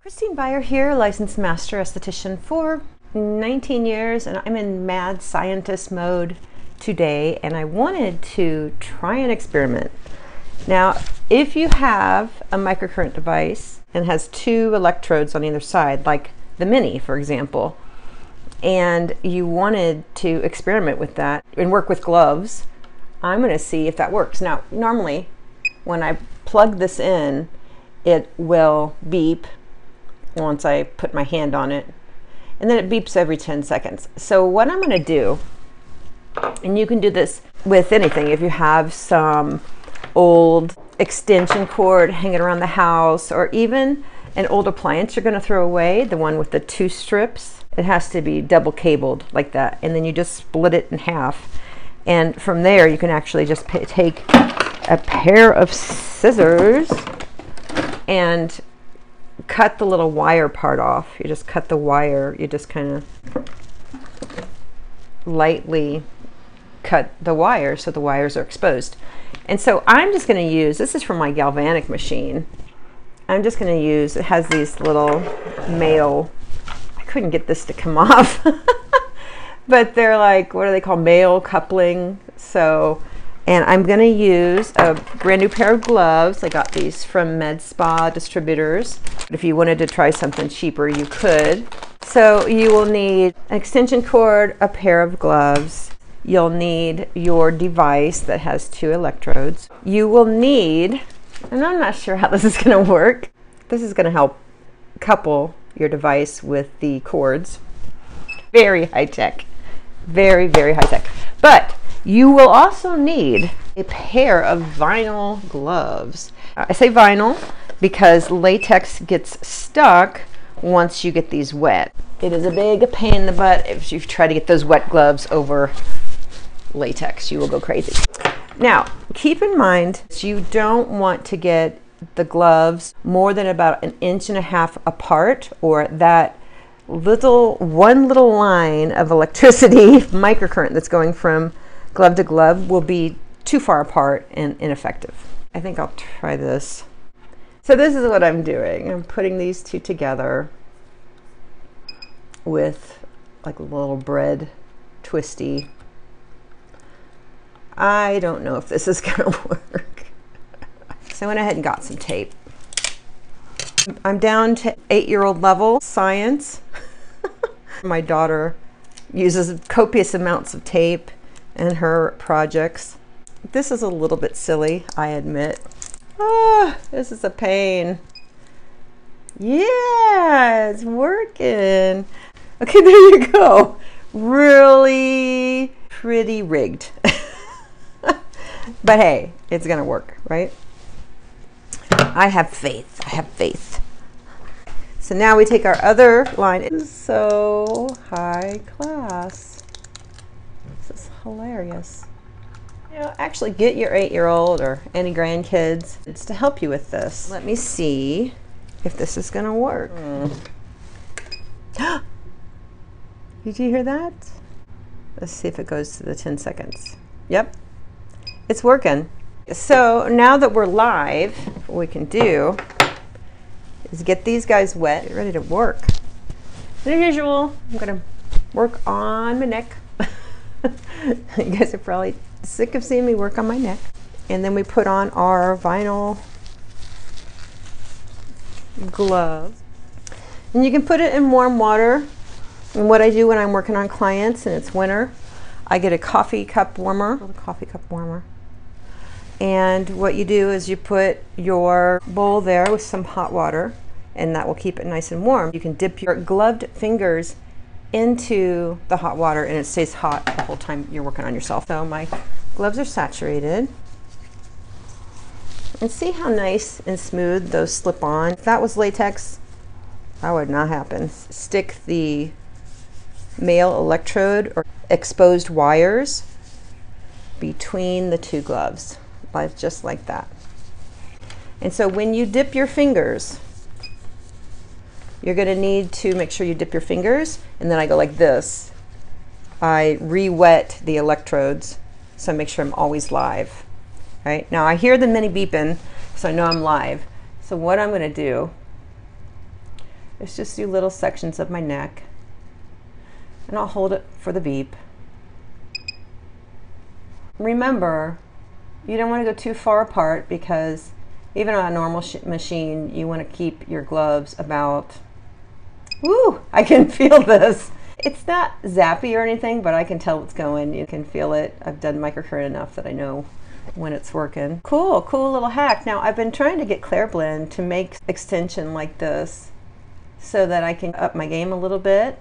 Byer here, licensed master esthetician for 19 years, and I'm in mad scientist mode today, and I wanted to try an experiment. Now, if you have a microcurrent device and has two electrodes on either side, like the Mini, for example, and you wanted to experiment with that and work with gloves, I'm going to see if that works. Now, normally, when I plug this in, it will beep once I put my hand on it, and then it beeps every 10 seconds. So what I'm going to do, and you can do this with anything, if you have some old extension cord hanging around the house, or even an old appliance you're going to throw away, the one with the two strips, it has to be double cabled like that, and then you just split it in half, and from there you can actually just take a pair of scissors and cut the little wire part off. You just cut the wire, you just kind of lightly cut the wire so the wires are exposed. And so I'm just going to use, this is from my galvanic machine, I'm just going to use, it has these little male, I couldn't get this to come off, but they're like, what are they called, male coupling. So, and I'm going to use a brand new pair of gloves. I got these from Med Spa distributors. If you wanted to try something cheaper, you could. So you will need an extension cord, a pair of gloves. You'll need your device that has two electrodes. You will need, and I'm not sure how this is going to work. This is going to help couple your device with the cords. Very high tech. Very, very high tech. But you will also need a pair of vinyl gloves. I say vinyl because latex gets stuck once you get these wet. It is a big pain in the butt if you try to get those wet gloves over latex. You will go crazy. Now, keep in mind, you don't want to get the gloves more than about 1.5 inches apart, or that one little line of electricity, microcurrent that's going from glove to glove, will be too far apart and ineffective. I think I'll try this. So this is what I'm doing. I'm putting these two together with like a little bread twisty. I don't know if this is gonna work. So I went ahead and got some tape. I'm down to 8-year-old level science. My daughter uses copious amounts of tape in her projects. This is a little bit silly, I admit. Ah, this is a pain. Yeah, it's working. Okay, there you go. Really pretty rigged. But hey, it's gonna work, right? I have faith. I have faith. So now we take our other line. It is so high class. This is hilarious. You know, actually get your 8-year-old or any grandkids. It's to help you with this. Let me see if this is gonna work. Did you hear that? Let's see if it goes to the 10 seconds. Yep, it's working. So now that we're live, what we can do is get these guys wet, get ready to work. And as usual, I'm gonna work on my neck. You guys are probably sick of seeing me work on my neck. And then we put on our vinyl gloves. And you can put it in warm water. And what I do when I'm working on clients and it's winter, I get a coffee cup warmer. And what you do is you put your bowl there with some hot water, and that will keep it nice and warm. You can dip your gloved fingers into the hot water and it stays hot the whole time you're working on yourself. So my gloves are saturated. And see how nice and smooth those slip on. If that was latex, that would not happen. Stick the male electrode or exposed wires between the two gloves, just like that. And so when you dip your fingers, you're going to need to make sure you dip your fingers, and then I go like this. I re-wet the electrodes, so I make sure I'm always live. Right? Now I hear the Mini beeping, so I know I'm live. So what I'm going to do, is just do little sections of my neck, and I'll hold it for the beep. Remember, you don't want to go too far apart, because even on a normal machine, you want to keep your gloves about, woo, I can feel this. It's not zappy or anything, but I can tell it's going. You can feel it. I've done microcurrent enough that I know when it's working. Cool, cool little hack. Now, I've been trying to get Clareblend to make extension like this so that I can up my game a little bit.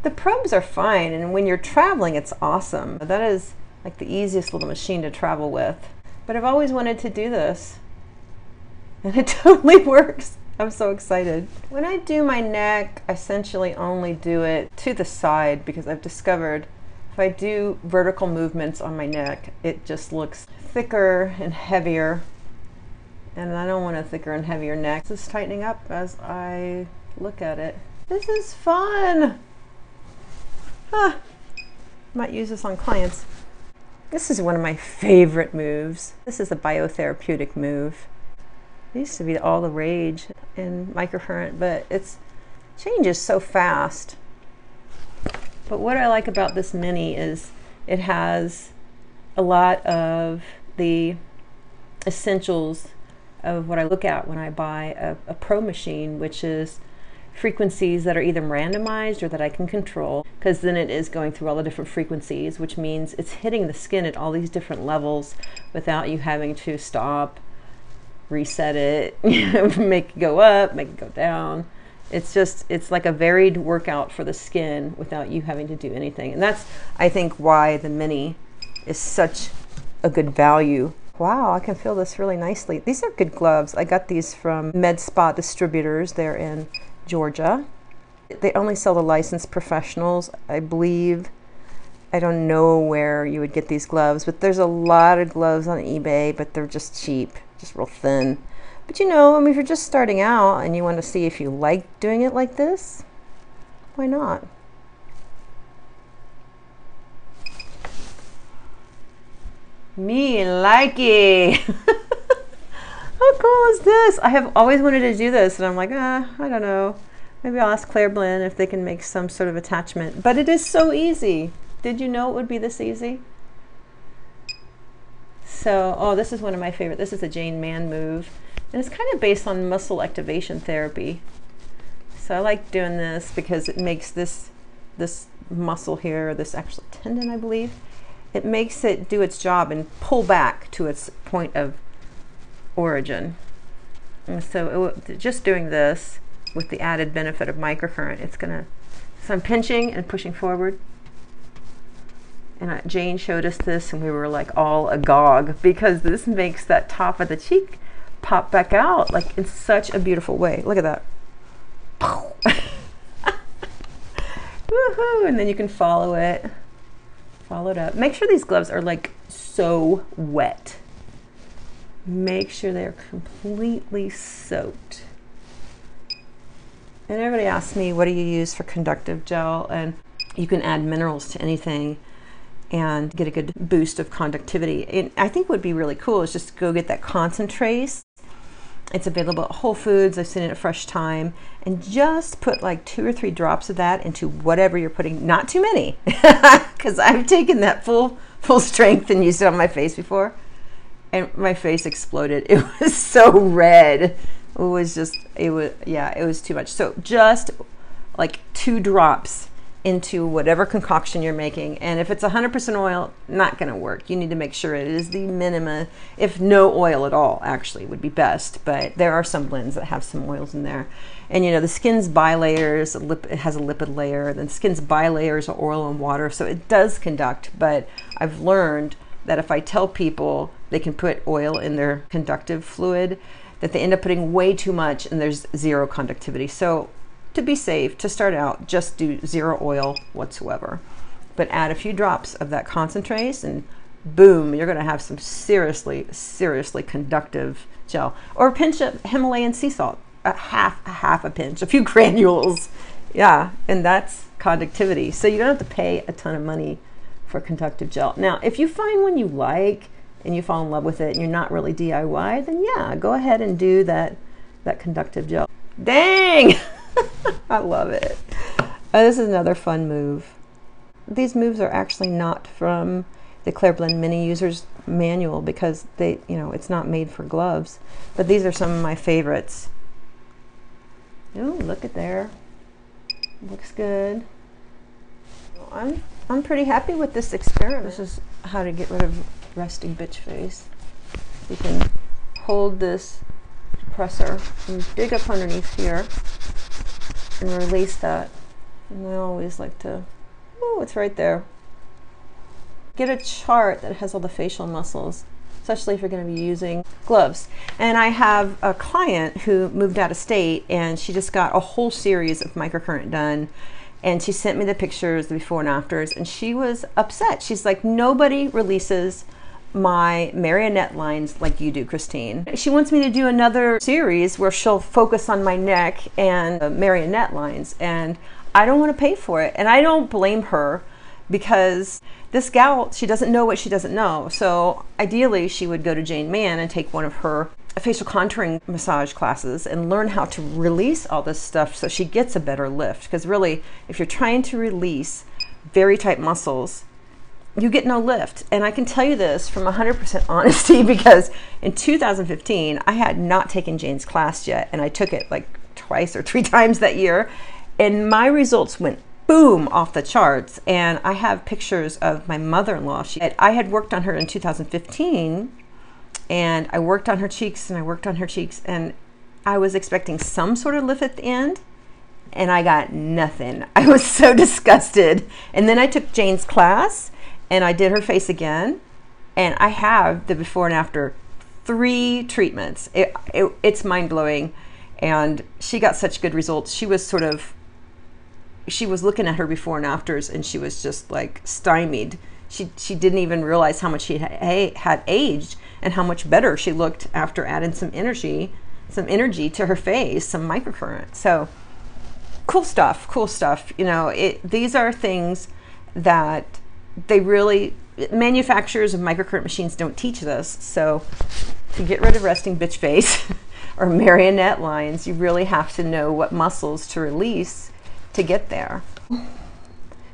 The probes are fine, and when you're traveling, it's awesome. That is like the easiest little machine to travel with. But I've always wanted to do this, and it totally works. I'm so excited. When I do my neck, I essentially only do it to the side, because I've discovered if I do vertical movements on my neck, it just looks thicker and heavier, and I don't want a thicker and heavier neck. This is tightening up as I look at it. This is fun. Might use this on clients. This is one of my favorite moves. This is a biotherapeutic move. It used to be all the rage in microcurrent, but it changes so fast. But what I like about this Mini is it has a lot of the essentials of what I look at when I buy a pro machine, which is frequencies that are either randomized or that I can control, because then it is going through all the different frequencies, which means it's hitting the skin at all these different levels without you having to stop, reset it, make it go up, make it go down. It's like a varied workout for the skin without you having to do anything. And that's, I think, why the Mini is such a good value. Wow, I can feel this really nicely. These are good gloves. I got these from MedSpa Distributors. They're in Georgia. They only sell to licensed professionals, I believe. I don't know where you would get these gloves, but there's a lot of gloves on eBay, but they're just cheap, just real thin. But you know, I mean, if you're just starting out and you want to see if you like doing it like this, why not? Me like it. How cool is this? I have always wanted to do this, and I'm like, I don't know. Maybe I'll ask Clareblend if they can make some sort of attachment. But it is so easy. Did you know it would be this easy? So, oh, this is one of my favorite. This is the Jane Mann move. And it's kind of based on muscle activation therapy. So I like doing this because it makes this muscle here, this actual tendon, I believe, it makes it do its job and pull back to its point of origin. And so just doing this with the added benefit of microcurrent, it's gonna, so I'm pinching and pushing forward. And Jane showed us this and we were like all agog, because this makes that top of the cheek pop back out like in such a beautiful way. Look at that. Woohoo! And then you can follow it up. Make sure these gloves are like so wet. Make sure they're completely soaked. And everybody asks me, what do you use for conductive gel? And you can add minerals to anything and get a good boost of conductivity. And I think what would be really cool is just go get that concentrate. It's available at Whole Foods. I've seen it at Fresh Time. And just put like 2 or 3 drops of that into whatever you're putting. Not too many, because I've taken that full strength and used it on my face before. And my face exploded. It was so red. It was just, it was too much. So just like 2 drops into whatever concoction you're making. And if it's 100% oil, not gonna work. You need to make sure it is the minimum, if no oil at all, actually would be best. But there are some blends that have some oils in there. And you know, the skin's bilayers, it has a lipid layer, then skin's bilayers are oil and water, so it does conduct. But I've learned that if I tell people they can put oil in their conductive fluid, that they end up putting way too much and there's zero conductivity. So to be safe, to start out, just do 0 oil whatsoever. But add a few drops of that concentrate and boom, you're gonna have some seriously conductive gel. Or a pinch of Himalayan sea salt, a half a pinch, a few granules. Yeah, and that's conductivity. So you don't have to pay a ton of money for conductive gel. Now, if you find one you like and you fall in love with it and you're not really DIY, then yeah, go ahead and do that conductive gel. Dang! I love it. Oh, this is another fun move. These moves are actually not from the Clareblend Mini user's manual because they, it's not made for gloves. But these are some of my favorites. Oh, look at there. Looks good. I'm pretty happy with this experiment. This is how to get rid of resting bitch face. You can hold this depressor and dig up underneath here and release that. And I always like to, oh, it's right there. Get a chart that has all the facial muscles, especially if you're going to be using gloves. And I have a client who moved out of state and she just got a whole series of microcurrent done. And she sent me the pictures, the before and afters, and she was upset. She's like, nobody releases my marionette lines like you do, Christine. She wants me to do another series where she'll focus on my neck and the marionette lines, and I don't want to pay for it. And I don't blame her because this gal, she doesn't know what she doesn't know. So ideally, she would go to Jane Mann and take one of her facial contouring massage classes and learn how to release all this stuff so she gets a better lift. Because really, if you're trying to release very tight muscles, you get no lift. And I can tell you this from 100% honesty because in 2015, I had not taken Jane's class yet, and I took it like twice or 3 times that year, and my results went boom off the charts. And I have pictures of my mother-in-law. I had worked on her in 2015, and I worked on her cheeks and I worked on her cheeks, and I was expecting some sort of lift at the end, and I got nothing. I was so disgusted. And then I took Jane's class and I did her face again, and I have the before and after 3 treatments. It's mind-blowing, and she got such good results. She was looking at her before and afters, and she was just like stymied. She didn't even realize how much she had aged and how much better she looked after adding some energy to her face, some microcurrent. So cool stuff, cool stuff. These are things that manufacturers of microcurrent machines don't teach this. So to get rid of resting bitch face or marionette lines, you really have to know what muscles to release to get there.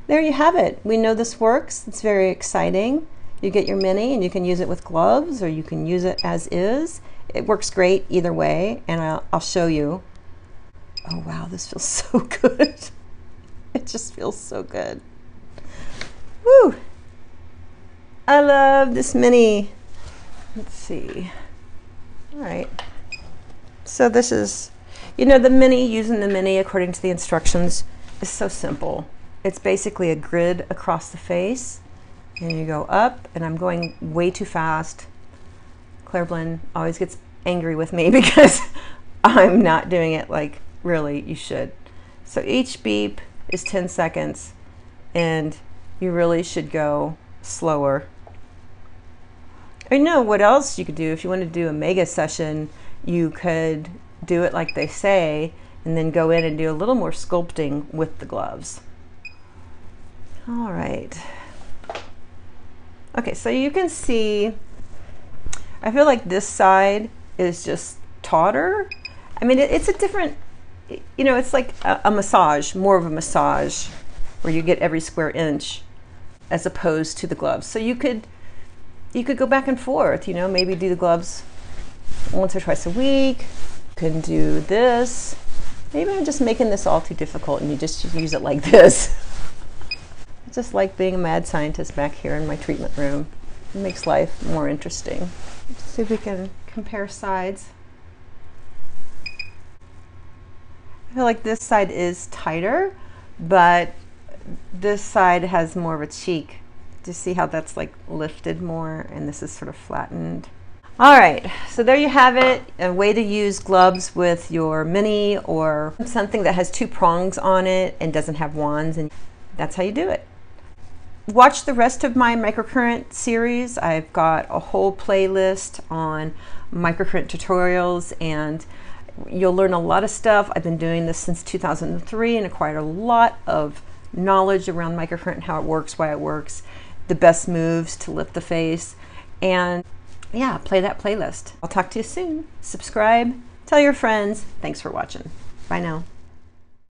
There you have it. We know this works. It's very exciting. You get your Mini and you can use it with gloves, or you can use it as is. It works great either way, and I'll show you. Oh wow, this feels so good. It just feels so good. Woo! I love this Mini. Let's see. All right. So this is, the Mini, using the Mini according to the instructions is so simple. It's basically a grid across the face, and you go up, and I'm going way too fast. Clareblend always gets angry with me because I'm not doing it like really you should. So each beep is 10 seconds, and you really should go slower. Or what else you could do if you want to do a mega session, you could do it like they say, and then go in and do a little more sculpting with the gloves. All right. Okay, so you can see, I feel like this side is just tauter. I mean, it's a different, it's like a massage, more of a massage, where you get every square inch as opposed to the gloves. So you could go back and forth, maybe do the gloves once or twice a week. You can do this. Maybe I'm just making this all too difficult and you just use it like this. It's just like being a mad scientist back here in my treatment room. It makes life more interesting. Let's see if we can compare sides. I feel like this side is tighter, but this side has more of a cheek. Do you see how that's like lifted more, and this is sort of flattened? All right, so there you have it, a way to use gloves with your Mini, or something that has 2 prongs on it and doesn't have wands, and that's how you do it. Watch the rest of my microcurrent series. I've got a whole playlist on microcurrent tutorials, and you'll learn a lot of stuff. I've been doing this since 2003 and acquired a lot of knowledge around microcurrent and how it works, why it works, the best moves to lift the face, and yeah, play that playlist. I'll talk to you soon. Subscribe, tell your friends. Thanks for watching. Bye now.